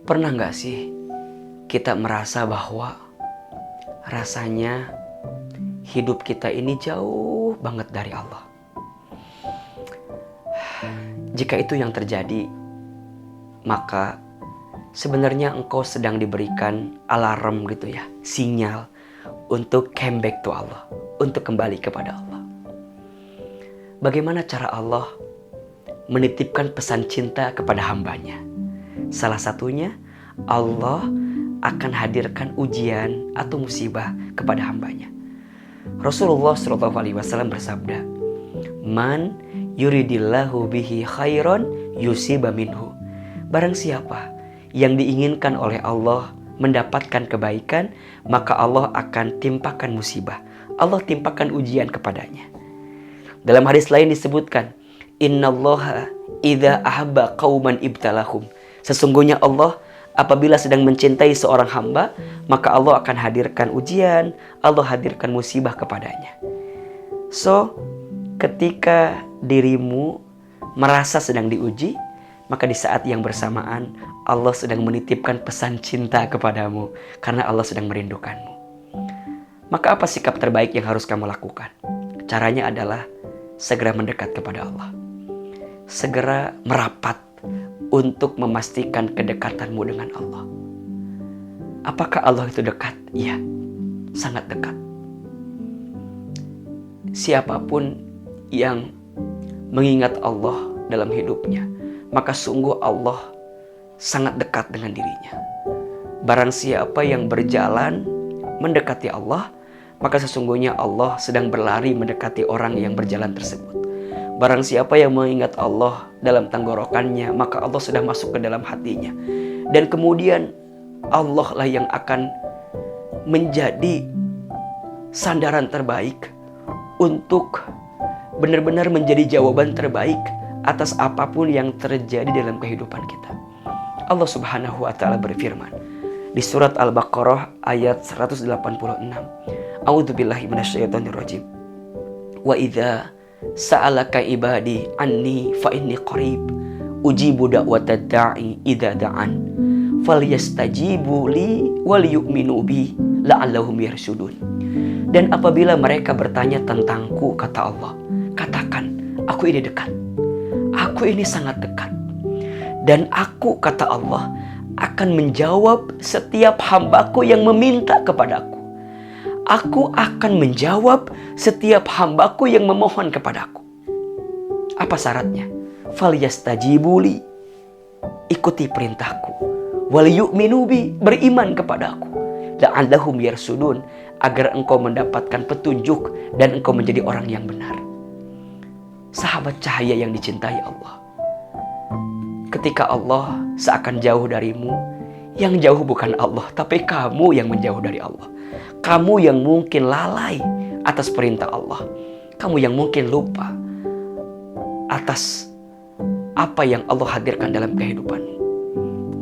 Pernah gak sih kita merasa bahwa rasanya hidup kita ini jauh banget dari Allah? Jika itu yang terjadi, maka sebenarnya engkau sedang diberikan alarm gitu ya, sinyal untuk come back to Allah, untuk kembali kepada Allah. Bagaimana cara Allah menitipkan pesan cinta kepada hambanya? Salah satunya, Allah akan hadirkan ujian atau musibah kepada hambanya. Rasulullah SAW bersabda, Man yuridillahu bihi khairan yusiba minhu. Barang siapa yang diinginkan oleh Allah mendapatkan kebaikan, maka Allah akan timpakan musibah. Allah timpakan ujian kepadanya. Dalam hadis lain disebutkan, Innallaha idza ahabba qauman ibtalahum. Sesungguhnya Allah apabila sedang mencintai seorang hamba, maka Allah akan hadirkan ujian, Allah hadirkan musibah kepadanya. So, ketika dirimu merasa sedang diuji, maka di saat yang bersamaan Allah sedang menitipkan pesan cinta kepadamu karena Allah sedang merindukanmu. Maka apa sikap terbaik yang harus kamu lakukan? Caranya adalah segera mendekat kepada Allah. Segera merapat untuk memastikan kedekatanmu dengan Allah. Apakah Allah itu dekat? Iya, sangat dekat. Siapapun yang mengingat Allah dalam hidupnya, maka sungguh Allah sangat dekat dengan dirinya. Barang siapa yang berjalan mendekati Allah, maka sesungguhnya Allah sedang berlari mendekati orang yang berjalan tersebut. Barang siapa yang mengingat Allah dalam tenggorokannya, maka Allah sudah masuk ke dalam hatinya. Dan kemudian Allah lah yang akan menjadi sandaran terbaik untuk benar-benar menjadi jawaban terbaik atas apapun yang terjadi dalam kehidupan kita. Allah Subhanahu wa taala berfirman di surat Al-Baqarah ayat 186. A'udzubillahi minasyaitonirrajim. Wa idza sa'alaka ibadi anni fa inni qarib ujibu da'watad da'i idza da'an falyastajibu li wal yu'minu bi la'allahum yarshudun. Dan apabila mereka bertanya tentangku, kata Allah, katakan, aku ini dekat. Aku ini sangat dekat. Dan aku, kata Allah, akan menjawab setiap hambaku yang meminta kepadaku. Aku akan menjawab setiap hambaku yang memohon kepadaku. Apa syaratnya? Falyastajibuli, ikuti perintahku. Wal yu'minu bi, beriman kepadaku. La'allahum yarsudun, agar engkau mendapatkan petunjuk dan engkau menjadi orang yang benar. Sahabat cahaya yang dicintai Allah, ketika Allah seakan jauh darimu, yang jauh bukan Allah, tapi kamu yang menjauh dari Allah. Kamu yang mungkin lalai atas perintah Allah. Kamu yang mungkin lupa atas apa yang Allah hadirkan dalam kehidupanmu.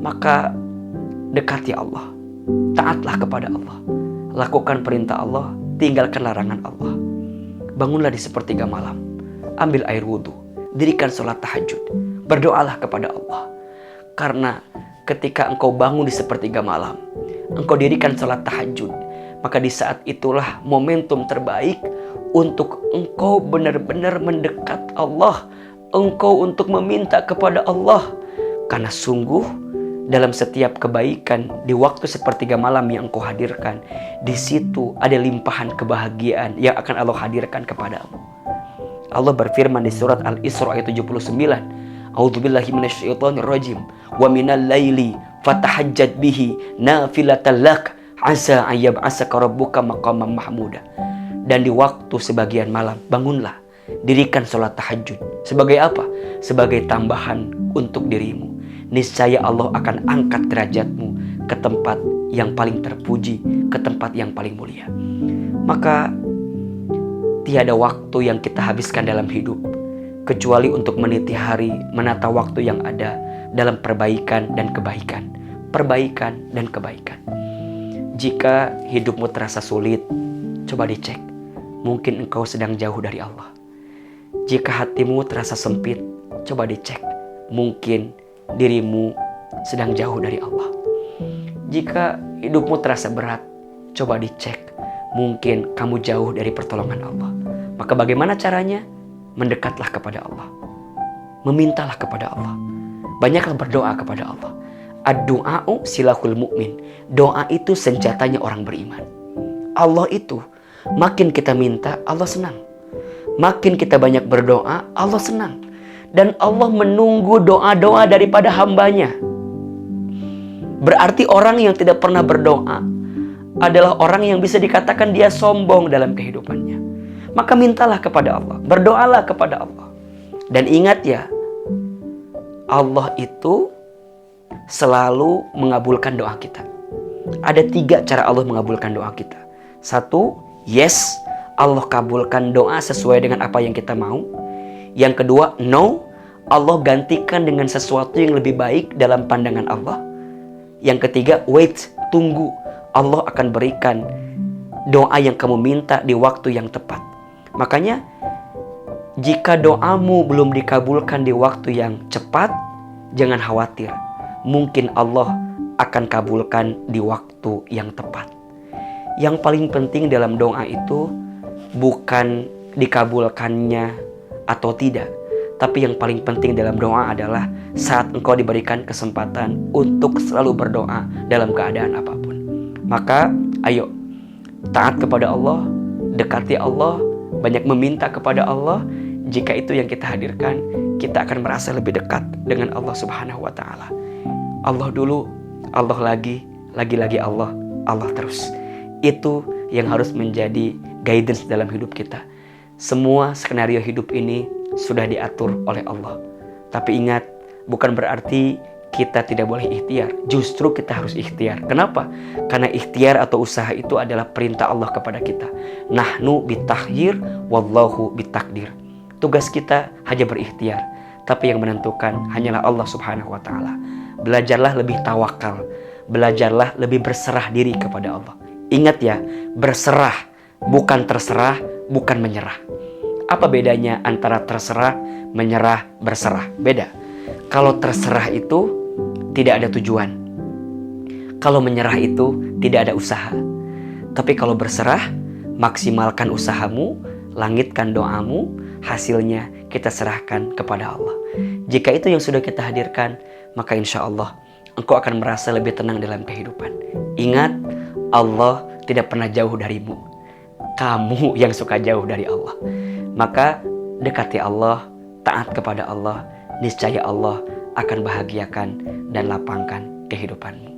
Maka dekati Allah, taatlah kepada Allah, lakukan perintah Allah, tinggalkan larangan Allah. Bangunlah di sepertiga malam, ambil air wudhu, dirikan sholat tahajud, berdoalah kepada Allah. Karena ketika engkau bangun di sepertiga malam, engkau dirikan sholat tahajud, maka di saat itulah momentum terbaik untuk engkau benar-benar mendekat Allah, engkau untuk meminta kepada Allah. Karena sungguh dalam setiap kebaikan di waktu sepertiga malam yang engkau hadirkan, di situ ada limpahan kebahagiaan yang akan Allah hadirkan kepadamu. Allah berfirman di surat Al-Isra ayat 79, A'udzubillahi minasyaitonirrajim, wa minal laili fatahajjat bihi nafilatan lak asa ayyab'asaka rabbuka maqaman mahmuda. Dan di waktu sebagian malam bangunlah, dirikan sholat tahajud. Sebagai apa? Sebagai tambahan untuk dirimu. Niscaya Allah akan angkat derajatmu ke tempat yang paling terpuji, ke tempat yang paling mulia. Maka tiada waktu yang kita habiskan dalam hidup kecuali untuk meniti hari, menata waktu yang ada dalam perbaikan dan kebaikan. Perbaikan dan kebaikan. Jika hidupmu terasa sulit, coba dicek. Mungkin engkau sedang jauh dari Allah. Jika hatimu terasa sempit, coba dicek. Mungkin dirimu sedang jauh dari Allah. Jika hidupmu terasa berat, coba dicek. Mungkin kamu jauh dari pertolongan Allah. Maka bagaimana caranya? Mendekatlah kepada Allah. Memintalah kepada Allah. Banyaklah berdoa kepada Allah. Ad-du'a'u silahul mu'min. Doa itu senjatanya orang beriman. Allah itu, makin kita minta, Allah senang. Makin kita banyak berdoa, Allah senang. Dan Allah menunggu doa-doa daripada hambanya. Berarti orang yang tidak pernah berdoa adalah orang yang bisa dikatakan dia sombong dalam kehidupannya. Maka mintalah kepada Allah, berdoalah kepada Allah. Dan ingat ya, Allah itu selalu mengabulkan doa kita. Ada 3 cara Allah mengabulkan doa kita. 1, yes, Allah kabulkan doa sesuai dengan apa yang kita mau. Yang kedua, no, Allah gantikan dengan sesuatu yang lebih baik dalam pandangan Allah. Yang ketiga, wait, tunggu. Allah akan berikan doa yang kamu minta di waktu yang tepat. Makanya, jika doamu belum dikabulkan di waktu yang cepat, jangan khawatir. Mungkin Allah akan kabulkan di waktu yang tepat. Yang paling penting dalam doa itu bukan dikabulkannya atau tidak. Tapi yang paling penting dalam doa adalah saat engkau diberikan kesempatan untuk selalu berdoa dalam keadaan apapun. Maka ayo taat kepada Allah, dekati Allah, banyak meminta kepada Allah. Jika itu yang kita hadirkan, kita akan merasa lebih dekat dengan Allah Subhanahu wa Ta'ala. Allah dulu, Allah lagi Allah, Allah terus. Itu yang harus menjadi guidance dalam hidup kita. Semua skenario hidup ini sudah diatur oleh Allah. Tapi ingat, bukan berarti kita tidak boleh ikhtiar. Justru kita harus ikhtiar. Kenapa? Karena ikhtiar atau usaha itu adalah perintah Allah kepada kita. Nahnu bitakhir, wallahu bitakdir. Tugas kita hanya berikhtiar. Tapi yang menentukan hanyalah Allah Subhanahu wa Ta'ala. Belajarlah lebih tawakal. Belajarlah lebih berserah diri kepada Allah. Ingat ya, berserah, bukan terserah, bukan menyerah. Apa bedanya antara terserah, menyerah, berserah? Beda. Kalau terserah itu tidak ada tujuan. Kalau menyerah itu tidak ada usaha. Tapi kalau berserah, maksimalkan usahamu, langitkan doamu, hasilnya kita serahkan kepada Allah. Jika itu yang sudah kita hadirkan, maka insya Allah engkau akan merasa lebih tenang dalam kehidupan. Ingat, Allah tidak pernah jauh darimu. Kamu yang suka jauh dari Allah. Maka dekati Allah, taat kepada Allah, niscaya Allah akan bahagiakan dan lapangkan kehidupanmu.